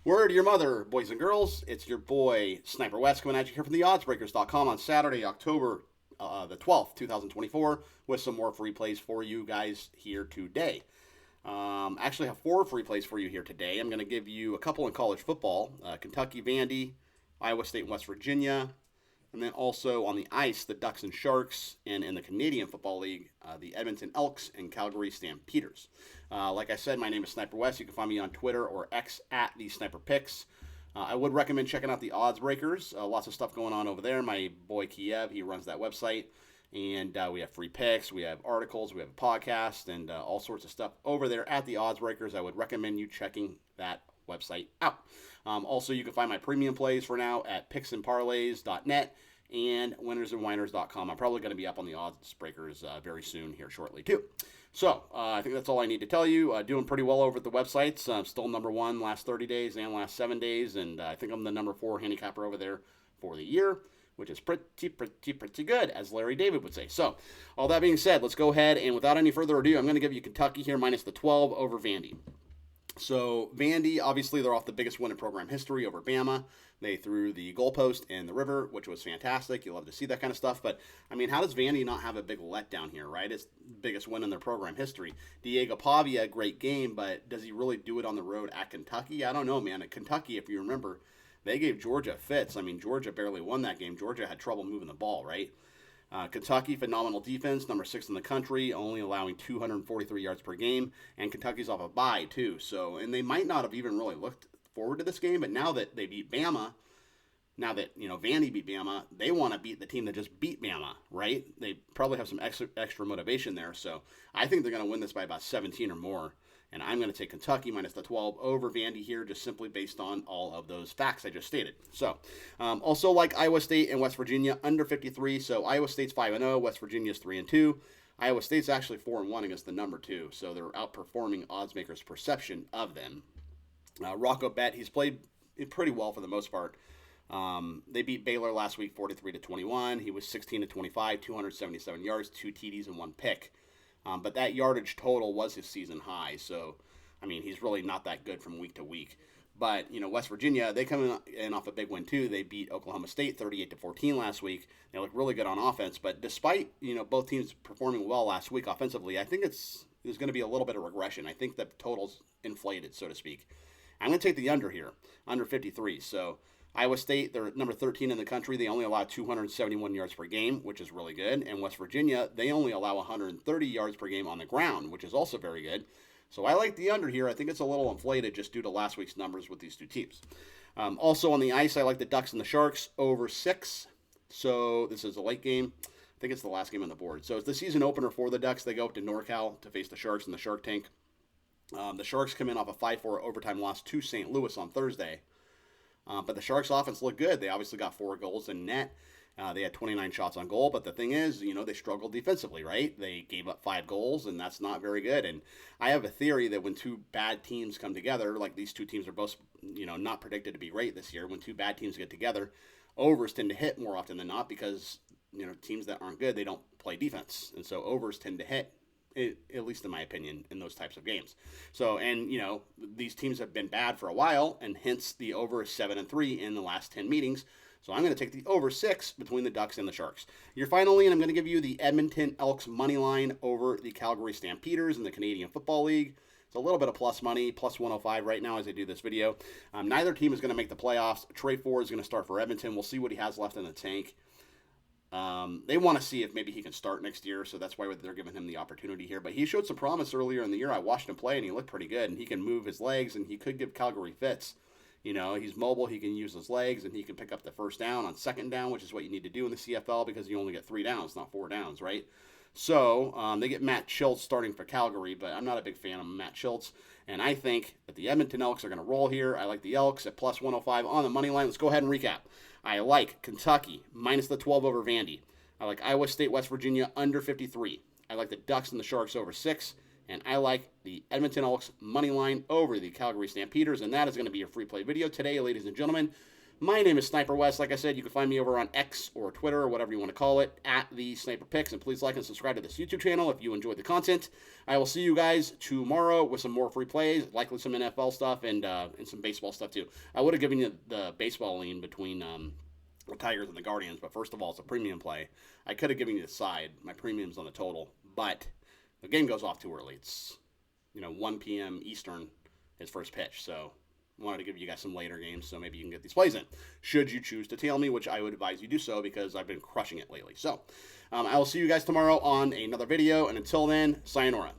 Word to your mother, boys and girls. It's your boy, Sniper Wes, coming at you here from the oddsbreakers.com on Saturday, October the 12th, 2024, with some more free plays for you guys here today. Actually, I have 4 free plays for you here today. I'm going to give you a couple in college football, Kentucky, Vandy, Iowa State, and West Virginia. And then also on the ice, the Ducks and Sharks, and in the Canadian Football League, the Edmonton Elks and Calgary Stampeders. Like I said, my name is Sniper Wes. You can find me on Twitter or X at the Sniper Picks. I would recommend checking out the Odds Breakers. Lots of stuff going on over there. My boy Kiev, he runs that website. And we have free picks, we have articles, we have a podcast, and all sorts of stuff over there at the Odds Breakers. I would recommend you checking that website out. Also, you can find my premium plays for now at picksandparlays.net and winnersandwhiners.com. I'm probably going to be up on the Odds Breakers very soon here shortly too. So I think that's all I need to tell you. Doing pretty well over at the websites. I'm still number 1 last 30 days and last 7 days, and I think I'm the number 4 handicapper over there for the year, which is pretty good, as Larry David would say. So, all that being said, let's go ahead, and without any further ado, I'm going to give you Kentucky here, minus the 12 over Vandy. So, Vandy, obviously, they're off the biggest win in program history over Bama. They threw the goalpost in the river, which was fantastic. You love to see that kind of stuff. But, I mean, how does Vandy not have a big letdown here, right? It's the biggest win in their program history. Diego Pavia, great game, but does he really do it on the road at Kentucky? I don't know, man. At Kentucky, if you remember, they gave Georgia fits. I mean, Georgia barely won that game. Georgia had trouble moving the ball, right? Kentucky, phenomenal defense, number 6 in the country, only allowing 243 yards per game. And Kentucky's off a bye, too. So, and they might not have even really looked forward to this game, but now that they beat Bama, now that, Vandy beat Bama, they want to beat the team that just beat Bama, right? They probably have some extra motivation there. So, I think they're going to win this by about 17 or more. And I'm going to take Kentucky minus the 12 over Vandy here, just simply based on all of those facts I just stated. So, also like Iowa State and West Virginia, under 53. So, Iowa State's 5-0, West Virginia's 3-2. Iowa State's actually 4-1 against the number 2. So, they're outperforming odds makers' perception of them. Rocco Bet, he's played pretty well for the most part. They beat Baylor last week 43-21. He was 16-25, 277 yards, 2 TDs, and 1 pick. But that yardage total was his season high. So, I mean, he's really not that good from week to week. But, West Virginia, they come in off a big win, too. They beat Oklahoma State 38-14 last week. They look really good on offense. But despite, both teams performing well last week offensively, I think there's going to be a little bit of regression. I think the total's inflated, so to speak. I'm going to take the under here, under 53. So, Iowa State, they're number 13 in the country. They only allow 271 yards per game, which is really good. And West Virginia, they only allow 130 yards per game on the ground, which is also very good. So I like the under here. I think it's a little inflated just due to last week's numbers with these two teams. Also on the ice, I like the Ducks and the Sharks over 6. So this is a late game. I think it's the last game on the board. So it's the season opener for the Ducks. They go up to NorCal to face the Sharks in the Shark Tank. The Sharks come in off a 5-4 overtime loss to St. Louis on Thursday. But the Sharks' offense looked good. They obviously got 4 goals in net. They had 29 shots on goal. But the thing is, they struggled defensively, right? They gave up 5 goals, and that's not very good. And I have a theory that when 2 bad teams come together, like these 2 teams are both, not predicted to be great this year. When 2 bad teams get together, overs tend to hit more often than not because, teams that aren't good, they don't play defense. And so overs tend to hit, at least in my opinion, in those types of games. So, and, these teams have been bad for a while, and hence the over is 7-3 in the last 10 meetings. So I'm going to take the over 6 between the Ducks and the Sharks. Your finally, and I'm going to give you the Edmonton Elks money line over the Calgary Stampeders in the Canadian Football League. It's a little bit of plus money, plus 105 right now as I do this video. Neither team is going to make the playoffs. Trey Ford is going to start for Edmonton. We'll see what he has left in the tank. They want to see if maybe he can start next year, so that's why they're giving him the opportunity here. But he showed some promise earlier in the year. I watched him play, and he looked pretty good, and he can move his legs, and he could give Calgary fits. He's mobile, he can use his legs, and he can pick up the first down on second down, which is what you need to do in the CFL because you only get 3 downs, not 4 downs, right? So they get Matt Schultz starting for Calgary, but I'm not a big fan of Matt Schultz. And I think that the Edmonton Elks are going to roll here. I like the Elks at plus 105 on the money line. Let's go ahead and recap. I like Kentucky minus the 12 over Vandy. I like Iowa State, West Virginia under 53. I like the Ducks and the Sharks over 6. And I like the Edmonton Elks money line over the Calgary Stampeders. And that is going to be your free play video today, ladies and gentlemen. My name is Sniper Wes. Like I said, you can find me over on X or Twitter or whatever you want to call it, at the Sniper Picks. And please like and subscribe to this YouTube channel if you enjoyed the content. I will see you guys tomorrow with some more free plays, likely some NFL stuff and some baseball stuff too. I would have given you the baseball lean between the Tigers and the Guardians, but first of all, it's a premium play. I could have given you the side. My premium's on the total, but the game goes off too early. It's 1 p.m. Eastern, his first pitch. So I wanted to give you guys some later games so maybe you can get these plays in. Should you choose to tail me, which I would advise you do so because I've been crushing it lately. So I will see you guys tomorrow on another video. And until then, sayonara.